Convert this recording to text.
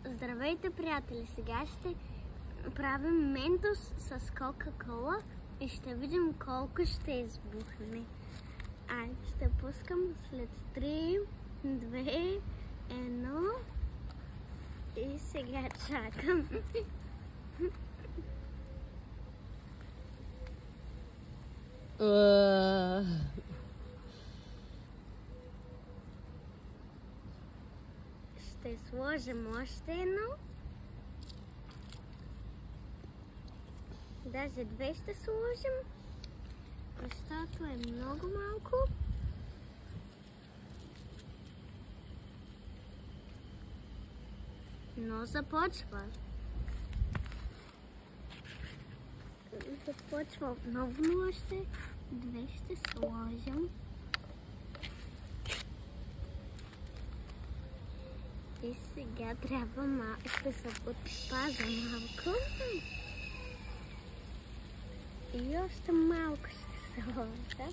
Здравейте, приятели! Сега ще правим ментос с Кока-кола и ще видим колко ще избухне. Ще пускам след 3, 2, 1 и сега чакам. Ще сложим още едно. Даже две ще сложим, защото е много малко. Но започва. Започва отново, но още две ще сложим. И сега трябва ще се подпазя малко. И още малко ще сложа.